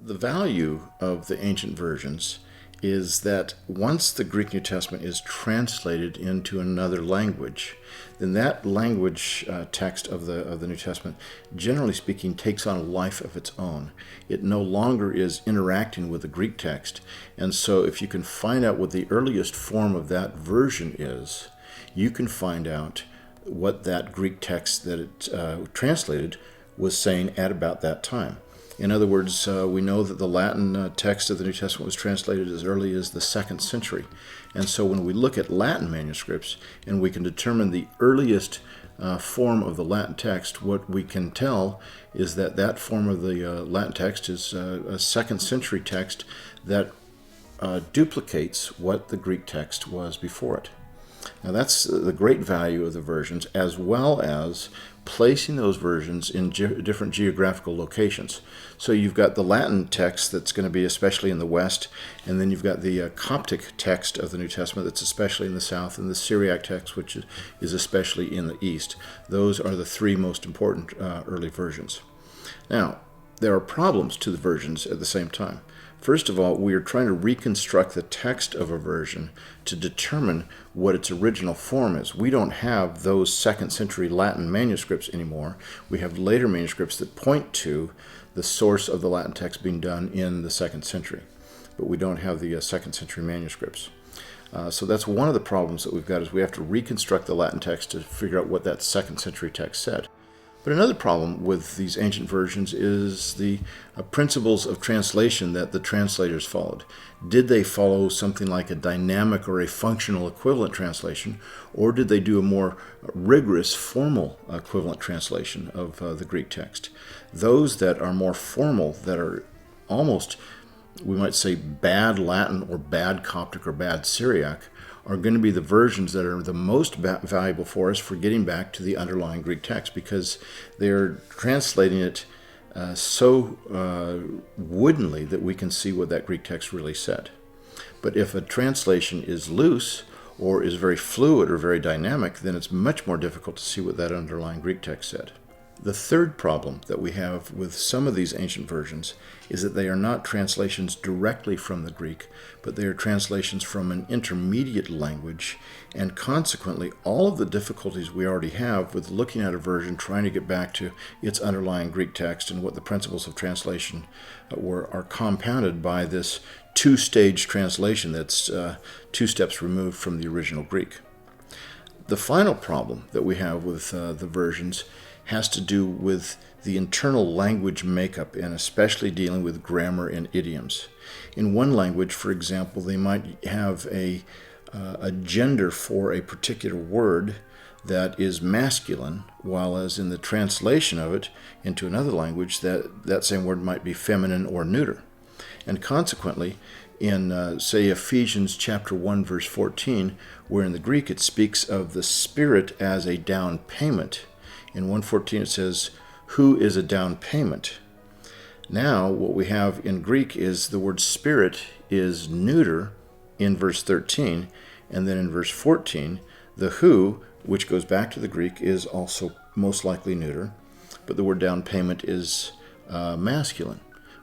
The value of the ancient versions is that once the Greek New Testament is translated into another language, then that language text of the New Testament, generally speaking, takes on a life of its own. It no longer is interacting with the Greek text, and so if you can find out what the earliest form of that version is, you can find out what that Greek text that it translated was saying at about that time. In other words, we know that the Latin text of the New Testament was translated as early as the 2nd century. And so when we look at Latin manuscripts and we can determine the earliest form of the Latin text, what we can tell is that that form of the Latin text is a 2nd century text that duplicates what the Greek text was before it. Now that's the great value of the versions, as well as placing those versions in different geographical locations. So you've got the Latin text that's going to be especially in the West, and then you've got the Coptic text of the New Testament that's especially in the South, and the Syriac text, which is especially in the East. Those are the three most important early versions. Now, there are problems to the versions at the same time. First of all, we are trying to reconstruct the text of a version to determine what its original form is. We don't have those 2nd century Latin manuscripts anymore. We have later manuscripts that point to the source of the Latin text being done in the 2nd century, but we don't have the 2nd century manuscripts. So that's one of the problems that we've got, is we have to reconstruct the Latin text to figure out what that 2nd century text said. But another problem with these ancient versions is the principles of translation that the translators followed. Did they follow something like a dynamic or a functional equivalent translation, or did they do a more rigorous formal equivalent translation of the Greek text? Those that are more formal, that are almost, we might say, bad Latin or bad Coptic or bad Syriac, are going to be the versions that are the most valuable for us for getting back to the underlying Greek text, because they're translating it so woodenly that we can see what that Greek text really said. But if a translation is loose or is very fluid or very dynamic, then it's much more difficult to see what that underlying Greek text said. The third problem that we have with some of these ancient versions is that they are not translations directly from the Greek, but they are translations from an intermediate language, and consequently all of the difficulties we already have with looking at a version, trying to get back to its underlying Greek text and what the principles of translation are compounded by this two-stage translation that's 2 steps removed from the original Greek. The final problem that we have with the versions has to do with the internal language makeup, and especially dealing with grammar and idioms. In one language, for example, they might have a gender for a particular word that is masculine, while as in the translation of it into another language, that same word might be feminine or neuter. And consequently, in, say, Ephesians chapter 1, verse 14, where in the Greek it speaks of the Spirit as a down payment, in 1:14 it says, "Who is a down payment?" Now, what we have in Greek is the word spirit is neuter in verse 13, and then in verse 14, the who, which goes back to the Greek, is also most likely neuter, but the word down payment is masculine.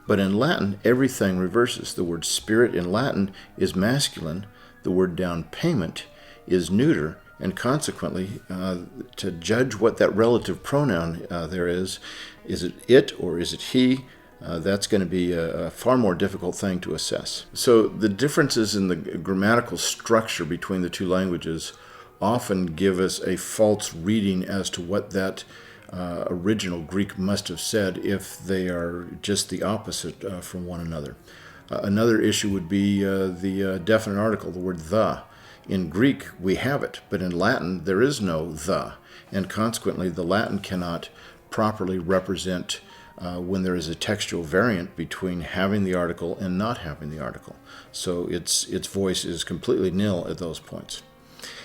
But in Latin, everything reverses. The word spirit in Latin is masculine, the word down payment is neuter, and consequently, to judge what that relative pronoun there is it or is it he, that's going to be a far more difficult thing to assess. So the differences in the grammatical structure between the two languages often give us a false reading as to what that original Greek must have said if they are just the opposite from one another. Another issue would be the definite article, the word the. In Greek, we have it, but in Latin, there is no the, and consequently, the Latin cannot properly represent when there is a textual variant between having the article and not having the article. So its voice is completely nil at those points.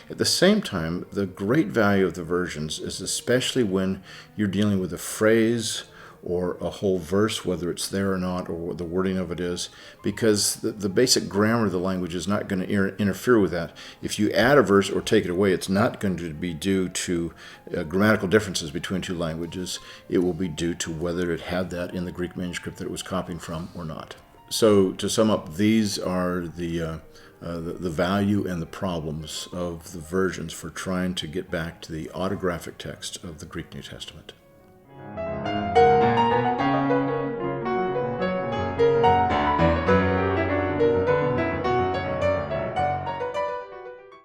At the same time, the great value of the versions is especially when you're dealing with a phrase or a whole verse, whether it's there or not, or what the wording of it is, because the basic grammar of the language is not going to interfere with that. If you add a verse or take it away, it's not going to be due to grammatical differences between two languages. It will be due to whether it had that in the Greek manuscript that it was copying from or not. So to sum up, these are the value and the problems of the versions for trying to get back to the autographic text of the Greek New Testament.